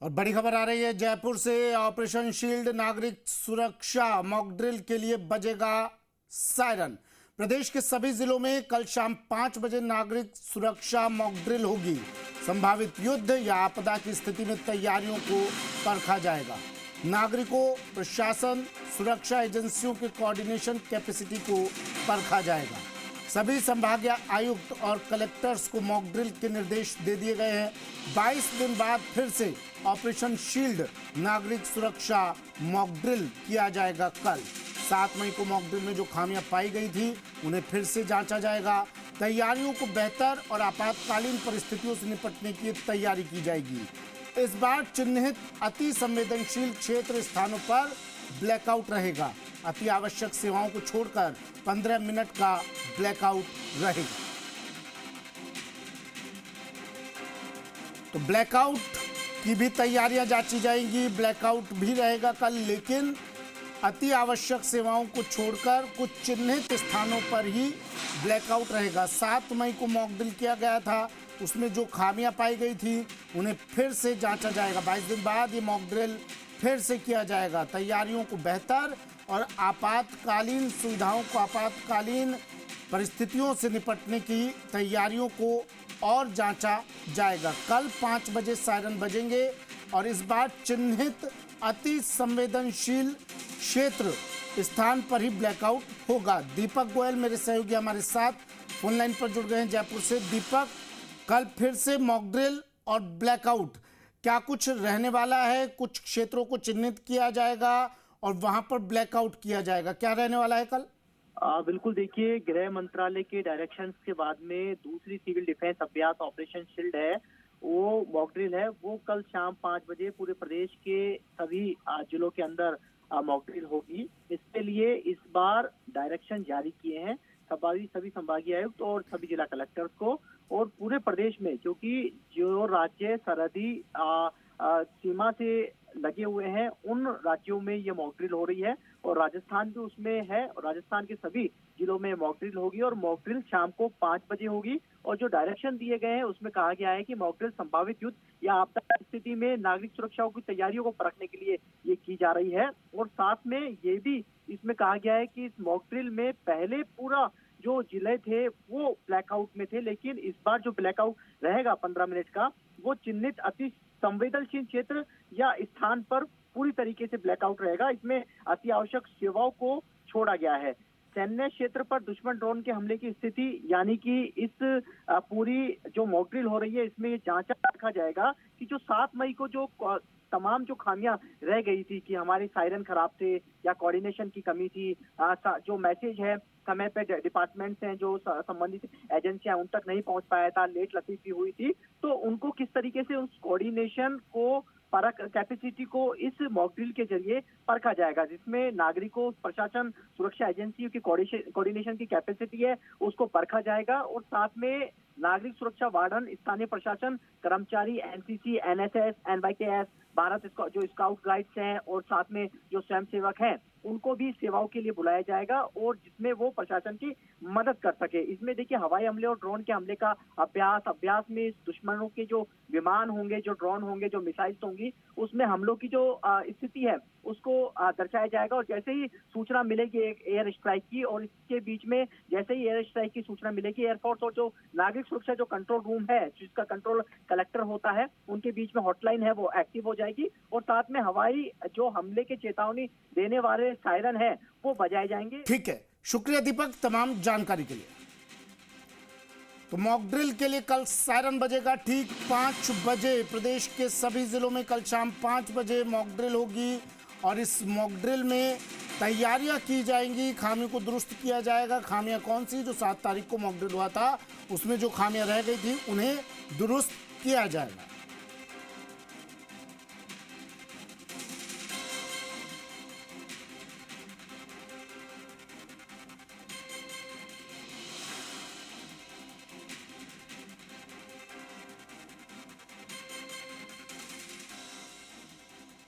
और बड़ी खबर आ रही है जयपुर से। ऑपरेशन शील्ड नागरिक सुरक्षा मॉक ड्रिल के लिए बजेगा सायरन। प्रदेश के सभी जिलों में कल शाम 5 बजे नागरिक सुरक्षा मॉक ड्रिल होगी। संभावित युद्ध या आपदा की स्थिति में तैयारियों को परखा जाएगा। नागरिकों, प्रशासन, सुरक्षा एजेंसियों के कोऑर्डिनेशन कैपेसिटी को परखा जाएगा। सभी संभागीय आयुक्त और कलेक्टर्स को मॉक ड्रिल के निर्देश दे दिए गए हैं। 22 दिन बाद फिर से ऑपरेशन शील्ड नागरिक सुरक्षा मॉक ड्रिल किया जाएगा। कल 7 मई को मॉक ड्रिल में जो खामियां पाई गई थी उन्हें फिर से जांचा जाएगा। तैयारियों को बेहतर और आपातकालीन परिस्थितियों से निपटने की तैयारी की जाएगी। इस बार चिन्हित अति संवेदनशील क्षेत्र स्थानों पर ब्लैकआउट रहेगा। अति आवश्यक सेवाओं को छोड़कर 15 मिनट का ब्लैकआउट रहेगा। तो ब्लैकआउट की भी तैयारियां जांची जाएंगी। ब्लैकआउट भी रहेगा कल, लेकिन अति आवश्यक सेवाओं को छोड़कर कुछ चिन्हित स्थानों पर ही ब्लैकआउट रहेगा। 7 मई को मॉक ड्रिल किया गया था, उसमें जो खामियां पाई गई थी उन्हें फिर से जांचा जाएगा। 22 दिन बाद ये मॉक ड्रिल फिर से किया जाएगा। तैयारियों को बेहतर और आपातकालीन सुविधाओं को, आपातकालीन परिस्थितियों से निपटने की तैयारियों को और जांचा जाएगा। कल 5 बजे सायरन बजेंगे और इस बार चिन्हित अति संवेदनशील क्षेत्र स्थान पर ही ब्लैकआउट होगा। दीपक गोयल मेरे सहयोगी हमारे साथ फोन लाइन पर जुड़ गए हैं जयपुर से। दीपक, कल फिर से मॉक ड्रिल और ब्लैकआउट, क्या कुछ रहने वाला है? कुछ क्षेत्रों को चिन्हित किया जाएगा और वहां पर ब्लैकआउट किया जाएगा, क्या रहने वाला है कल? बिल्कुल, देखिए, गृह मंत्रालय के डायरेक्शंस के बाद में दूसरी सिविल डिफेंस अभ्यास ऑपरेशन शील्ड है, वो मॉक ड्रिल है, वो कल शाम 5 बजे पूरे प्रदेश के सभी जिलों के अंदर मॉक ड्रिल होगी। इसके लिए इस बार डायरेक्शन जारी किए हैं सभी संभागीय आयुक्त और सभी जिला कलेक्टर्स को, और पूरे प्रदेश में, क्योंकि जो राज्य सरहदी सीमा से लगे हुए हैं उन राज्यों में ये मॉक ड्रिल हो रही है, और राजस्थान भी उसमें है, और राजस्थान के सभी जिलों में मॉक ड्रिल होगी, और मॉक ड्रिल शाम को 5 बजे होगी। और जो डायरेक्शन दिए गए हैं उसमें कहा गया है कि मॉक ड्रिल संभावित युद्ध या आपदा की स्थिति में नागरिक सुरक्षाओं की तैयारियों को परखने के लिए ये की जा रही है। और साथ में ये भी इसमें कहा गया है कि इस मॉक ड्रिल में पहले पूरा जो जिले थे वो ब्लैकआउट में थे, लेकिन इस बार जो ब्लैकआउट रहेगा 15 मिनट का, वो चिन्हित अति संवेदनशील क्षेत्र या स्थान पर पूरी तरीके से ब्लैकआउट रहेगा। इसमें अति आवश्यक सेवाओं को छोड़ा गया है। सैन्य क्षेत्र पर दुश्मन ड्रोन के हमले की स्थिति, यानी कि इस पूरी जो मॉक ड्रिल हो रही है इसमें ये जांचा रखा जाएगा कि जो 7 मई को जो तमाम जो खामियां रह गई थी कि हमारे सायरन खराब थे या कोऑर्डिनेशन की कमी थी, जो मैसेज है समय पे डिपार्टमेंट्स हैं जो संबंधित एजेंसियां उन तक नहीं पहुंच पाया था, लेट लतीफी हुई थी, तो उनको किस तरीके से उस कोऑर्डिनेशन को परख कैपेसिटी को इस मॉक ड्रिल के जरिए परखा जाएगा, जिसमें नागरिकों, प्रशासन, सुरक्षा एजेंसियों की कोऑर्डिनेशन की कैपेसिटी है उसको परखा जाएगा। और साथ में नागरिक सुरक्षा वार्डन, स्थानीय प्रशासन, कर्मचारी, एनसीसी, एनएसएस, एनवाईकेएस, भारत जो स्काउट गाइड्स हैं और साथ में जो स्वयंसेवक हैं उनको भी सेवाओं के लिए बुलाया जाएगा, और जिसमें वो प्रशासन की मदद कर सके। इसमें देखिए, हवाई हमले और ड्रोन के हमले का अभ्यास में दुश्मनों के जो विमान होंगे, जो ड्रोन होंगे, जो मिसाइल्स होंगी, उसमें हमलों की जो स्थिति है उसको दर्शाया जाएगा। और जैसे ही सूचना मिलेगी एक एयर स्ट्राइक की, और इसके बीच में जैसे ही एयर स्ट्राइक की सूचना मिलेगी, एयरफोर्स और जो नागरिक सुरक्षा जो कंट्रोल रूम है जिसका कंट्रोल कलेक्टर होता है, उनके बीच में हॉटलाइन है वो एक्टिव हो जाएगी, और साथ में हवाई जो हमले के चेतावनी देने वाले सायरन है वो बजाए जाएंगे। ठीक है, शुक्रिया दीपक तमाम जानकारी के लिए। तो मॉक ड्रिल के लिए कल सायरन बजेगा ठीक 5 बजे। प्रदेश के सभी जिलों में कल शाम 5 बजे मॉक ड्रिल होगी, और इस मॉक ड्रिल में तैयारियां की जाएंगी, खामियों को दुरुस्त किया जाएगा। खामियां कौन सी? जो 7 तारीख को मॉक ड्रिल हुआ था उसमें जो खामियां रह गई थी उन्हें दुरुस्त किया जाएगा।